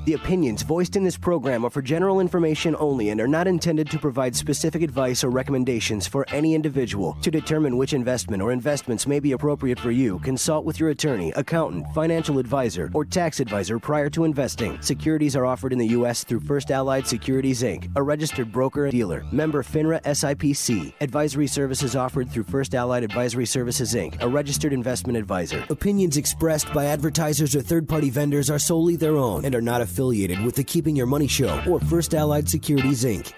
The opinions voiced in this program are for general information only and are not intended to provide specific advice or recommendations for any individual. To determine which investment or investments may be appropriate for you, consult with your attorney, accountant, financial advisor, or tax advisor prior to investing. Securities are offered in the U.S. through First Allied Securities, Inc., a registered broker and dealer. Member FINRA SIPC. Advisory services offered through First Allied Advisory Services, Inc., a registered investment advisor. Opinions expressed by advertisers or third-party vendors are solely their own and are not affiliated with the Keeping Your Money Show or First Allied Securities, Inc.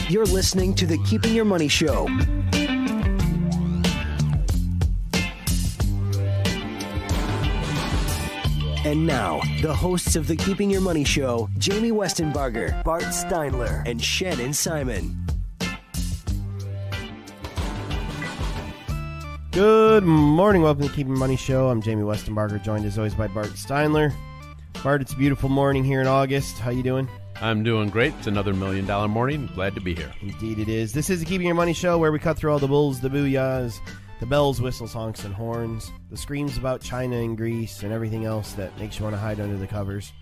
You're listening to the Keeping Your Money Show. And now, the hosts of the Keeping Your Money Show, Jamie Westenbarger, Bart Steinler, and Shannon Simon. Good morning. Welcome to the Keeping Money Show. I'm Jamie Westenbarger, joined as always by Bart Steinler. Bart, it's a beautiful morning here in August. How you doing? I'm doing great. It's another $1 million morning. Glad to be here. Indeed it is. This is the Keeping Your Money Show, where we cut through all the bulls, the booyahs, the bells, whistles, honks, and horns, the screams about China and Greece, and everything else that makes you want to hide under the covers,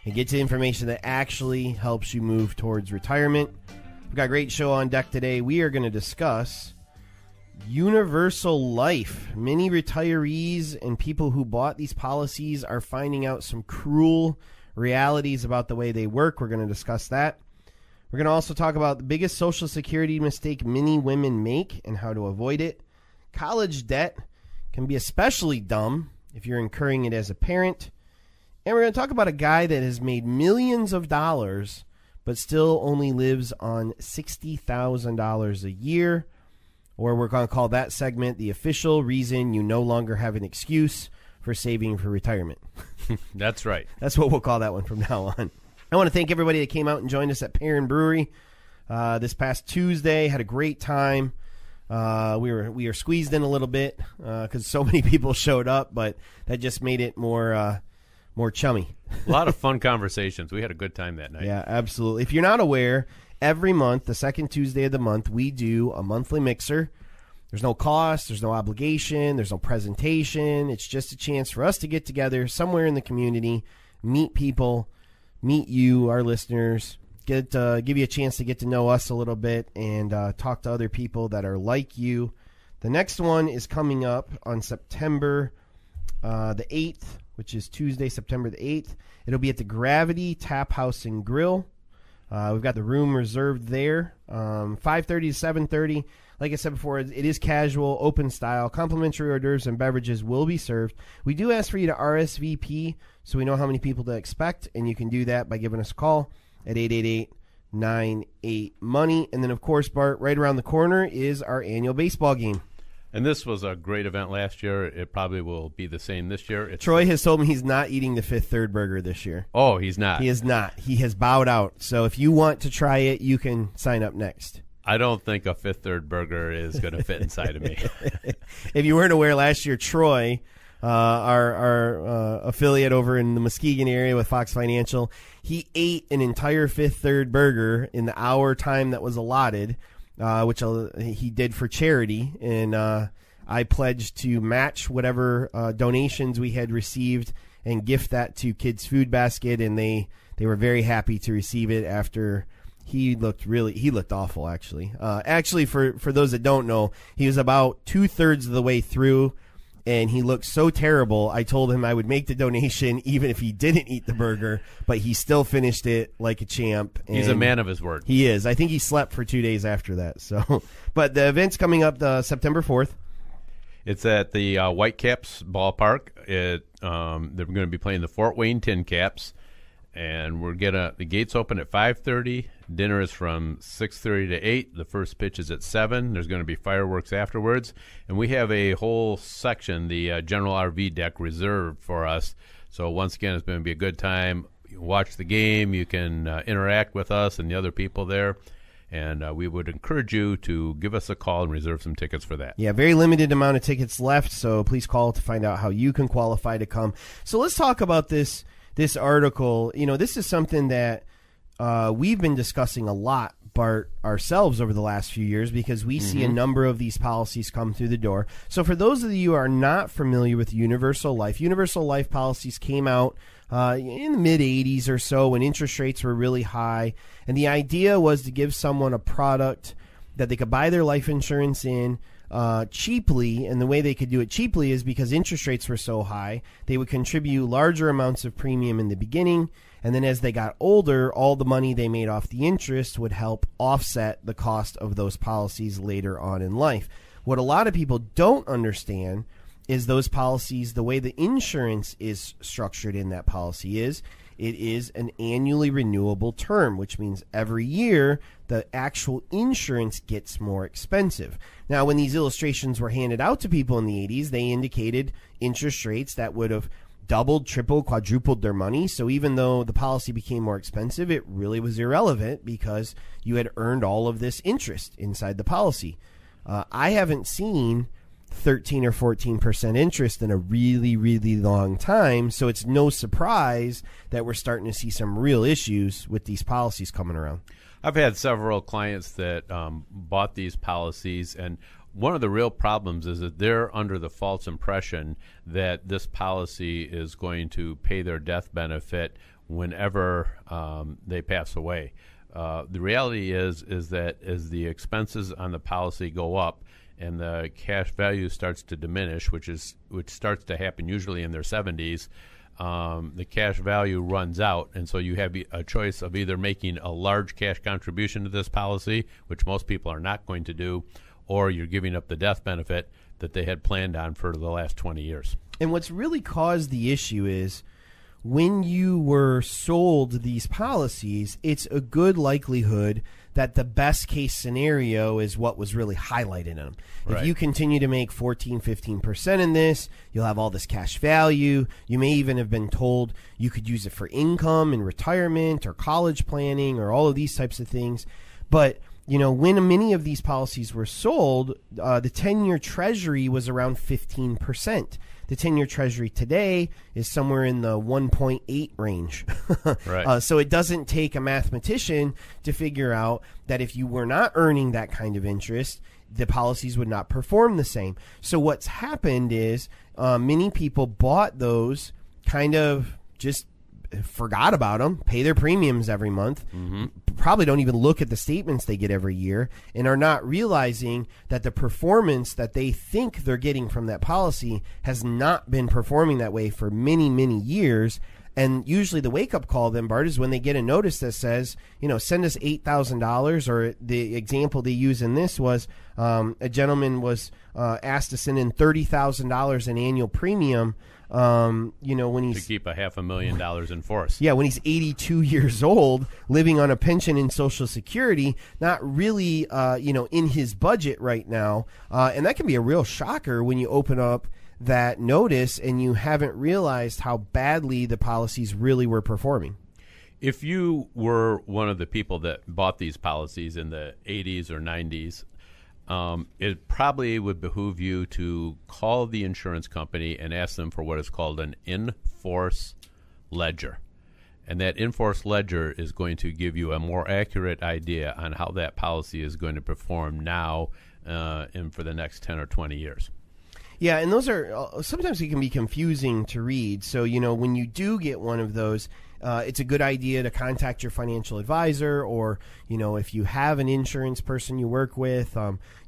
and get to information that actually helps you move towards retirement. We've got a great show on deck today. We are going to discuss universal life. Many retirees and people who bought these policies are finding out some cruel realities about the way they work. We're going to discuss that. We're going to also talk about the biggest Social Security mistake many women make and how to avoid it. College debt can be especially dumb if you're incurring it as a parent. And we're going to talk about a guy that has made millions of dollars but still only lives on $60,000 a year. Or we're going to call that segment the official reason you no longer have an excuse for saving for retirement. That's right. That's what we'll call that one from now on. I want to thank everybody that came out and joined us at Perrin Brewery this past Tuesday. Had a great time. We were squeezed in a little bit because so many people showed up, but that just made it more chummy. A lot of fun conversations. We had a good time that night. Yeah, absolutely. If you're not aware, every month, the second Tuesday of the month, we do a monthly mixer. There's no cost, there's no obligation, there's no presentation. It's just a chance for us to get together somewhere in the community, meet people, meet you, our listeners, give you a chance to get to know us a little bit and talk to other people that are like you. The next one is coming up on September the 8th, which is Tuesday, September the 8th. It'll be at the Gravity Tap House and Grill. We've got the room reserved there, 5:30 to 7:30. Like I said before, it is casual, open style. Complimentary hors d'oeuvres and beverages will be served. We do ask for you to RSVP so we know how many people to expect, and you can do that by giving us a call at 888-98-MONEY. And then, of course, Bart, right around the corner is our annual baseball game. And this was a great event last year. It probably will be the same this year. Troy has told me he's not eating the Fifth Third Burger this year. Oh, he's not. He is not. He has bowed out. So if you want to try it, you can sign up next. I don't think a Fifth Third Burger is going to fit inside of me. If you weren't aware, last year, Troy, our affiliate over in the Muskegon area with Fox Financial, he ate an entire Fifth Third Burger in the hour time that was allotted, which he did for charity, and I pledged to match whatever donations we had received and gift that to Kids Food Basket, and they were very happy to receive it after he looked awful, actually. Actually, for those that don't know, he was about 2/3 of the way through, and he looked so terrible, I told him I would make the donation even if he didn't eat the burger, but he still finished it like a champ. He's a man of his word. He is. I think he slept for 2 days after that. So, but the event's coming up September 4th. It's at the Whitecaps ballpark. They're going to be playing the Fort Wayne Tin Caps, and the gates open at 5:30. Dinner is from 6:30 to 8. The first pitch is at 7. There's going to be fireworks afterwards, and we have a whole section, the General RV deck, reserved for us. So once again, it's going to be a good time. You watch the game. You can interact with us and the other people there. And we would encourage you to give us a call and reserve some tickets for that. Yeah, very limited amount of tickets left, so please call to find out how you can qualify to come. So let's talk about this article. You know, this is something that we've been discussing a lot, Bart, ourselves over the last few years because we see a number of these policies come through the door. So for those of you who are not familiar with universal life policies came out in the mid-'80s or so when interest rates were really high. And the idea was to give someone a product that they could buy their life insurance in cheaply, and the way they could do it cheaply is because interest rates were so high, they would contribute larger amounts of premium in the beginning, and then as they got older, all the money they made off the interest would help offset the cost of those policies later on in life. What a lot of people don't understand is those policies, the way the insurance is structured in that policy is, it is an annually renewable term, which means every year the actual insurance gets more expensive. Now, when these illustrations were handed out to people in the 80s, they indicated interest rates that would have doubled, tripled, quadrupled their money. So even though the policy became more expensive, it really was irrelevant because you had earned all of this interest inside the policy. I haven't seen 13 or 14% interest in a really, really long time. So it's no surprise that we're starting to see some real issues with these policies coming around. I've had several clients that bought these policies, and one of the real problems is that they're under the false impression that this policy is going to pay their death benefit whenever they pass away. The reality is that as the expenses on the policy go up, and the cash value starts to diminish, which starts to happen usually in their 70s, the cash value runs out, and so you have a choice of either making a large cash contribution to this policy, which most people are not going to do, or you're giving up the death benefit that they had planned on for the last 20 years. And what's really caused the issue is when you were sold these policies, it's a good likelihood that the best case scenario is what was really highlighted in them. Right. If you continue to make 14, 15% in this, you'll have all this cash value. You may even have been told you could use it for income and retirement or college planning or all of these types of things. But when many of these policies were sold, the 10-year treasury was around 15%. The 10-year treasury today is somewhere in the 1.8 range. Right. So it doesn't take a mathematician to figure out that if you were not earning that kind of interest, the policies would not perform the same. So what's happened is many people bought those, kind of just forgot about them, pay their premiums every month, probably don't even look at the statements they get every year, and are not realizing that the performance that they think they're getting from that policy has not been performing that way for many, many years. And usually the wake-up call then, Bart, is when they get a notice that says, send us $8,000, or the example they use in this was a gentleman was asked to send in $30,000 in annual premium when he's to keep $500,000 in force. Yeah, when he's 82 years old, living on a pension and Social Security, not really, in his budget right now. And that can be a real shocker when you open up that notice and you haven't realized how badly the policies really were performing. If you were one of the people that bought these policies in the 80s or 90s, it probably would behoove you to call the insurance company and ask them for what is called an in-force ledger. And that in-force ledger is going to give you a more accurate idea on how that policy is going to perform now and for the next 10 or 20 years. Yeah, and those are sometimes it can be confusing to read. So, when you do get one of those, it's a good idea to contact your financial advisor, or, if you have an insurance person you work with,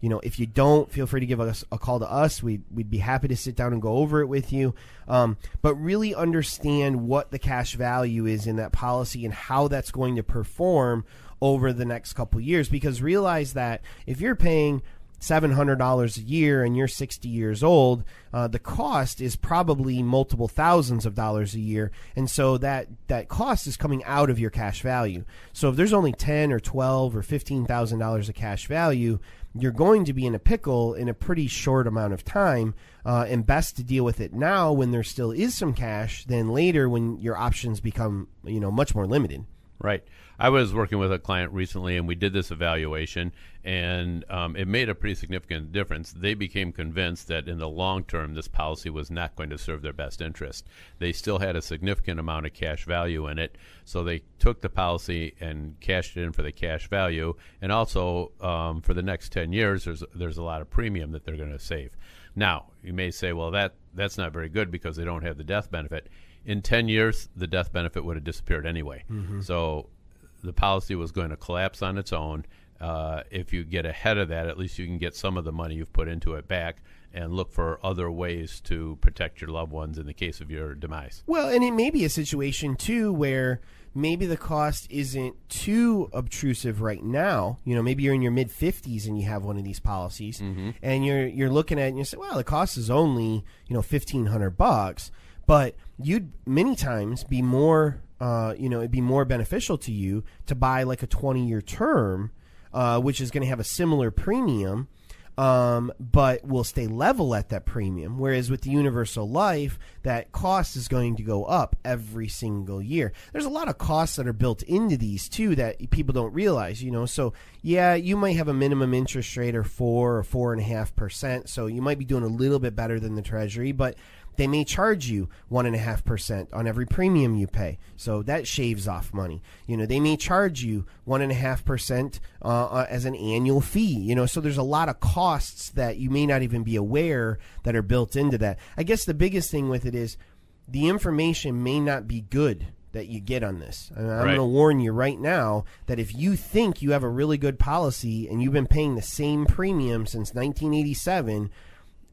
if you don't, feel free to give us a call to us. We'd be happy to sit down and go over it with you. But really understand what the cash value is in that policy and how that's going to perform over the next couple of years. Because realize that if you're paying $700 a year and you're 60 years old, the cost is probably multiple thousands of dollars a year. And so that cost is coming out of your cash value. So if there's only $10 or $12 or $15,000 of cash value, you're going to be in a pickle in a pretty short amount of time, and best to deal with it now when there still is some cash than later when your options become, much more limited. Right. I was working with a client recently, and we did this evaluation, and it made a pretty significant difference. They became convinced that in the long term, this policy was not going to serve their best interest. They still had a significant amount of cash value in it, so they took the policy and cashed it in for the cash value, and also for the next 10 years, there's a lot of premium that they're going to save. Now, you may say, well, that's not very good because they don't have the death benefit. In 10 years, the death benefit would have disappeared anyway. Mm-hmm. So the policy was going to collapse on its own. If you get ahead of that, at least you can get some of the money you've put into it back and look for other ways to protect your loved ones in the case of your demise. Well, and it may be a situation, too, where maybe the cost isn't too obtrusive right now. You know, maybe you're in your mid-50s and you have one of these policies, mm-hmm. and you're looking at it and you say, well, the cost is only, $1,500, but you'd many times be more, it'd be more beneficial to you to buy like a 20-year term, which is going to have a similar premium, but will stay level at that premium. Whereas with the universal life, that cost is going to go up every single year. There's a lot of costs that are built into these too that people don't realize, So yeah, you might have a minimum interest rate of 4 or 4.5%. So you might be doing a little bit better than the Treasury, but they may charge you 1.5% on every premium you pay. So that shaves off money. They may charge you 1.5% as an annual fee. So there's a lot of costs that you may not even be aware that are built into that. I guess the biggest thing with it is the information may not be good that you get on this. And I'm going to warn you right now that if you think you have a really good policy and you've been paying the same premium since 1987,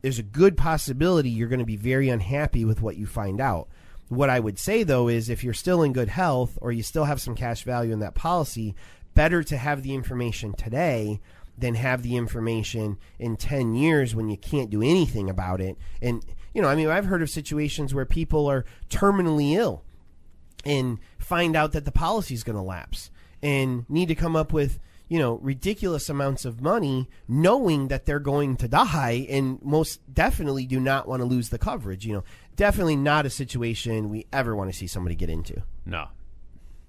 there's a good possibility you're going to be very unhappy with what you find out. What I would say, though, is if you're still in good health or you still have some cash value in that policy, better to have the information today than have the information in 10 years when you can't do anything about it. And, I've heard of situations where people are terminally ill and find out that the policy is going to lapse and need to come up with ridiculous amounts of money knowing that they're going to die and most definitely do not want to lose the coverage. Definitely not a situation we ever want to see somebody get into. No.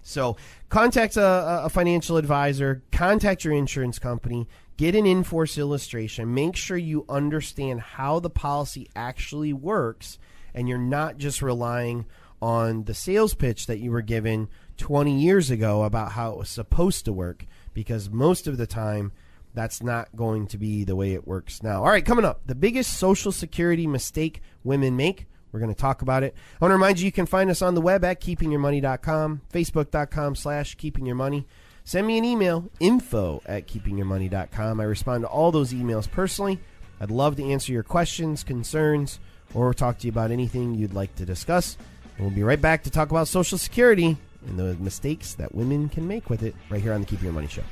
So contact a financial advisor, contact your insurance company, get an in-force illustration, make sure you understand how the policy actually works and you're not just relying on the sales pitch that you were given 20 years ago about how it was supposed to work. Because most of the time, that's not going to be the way it works now. All right, coming up, the biggest Social Security mistake women make. We're going to talk about it. I want to remind you can find us on the web at keepingyourmoney.com, facebook.com/keepingyourmoney. Send me an email, info@keepingyourmoney.com. I respond to all those emails personally. I'd love to answer your questions, concerns, or talk to you about anything you'd like to discuss. And we'll be right back to talk about Social Security and the mistakes that women can make with it right here on the Keep Your Money Show.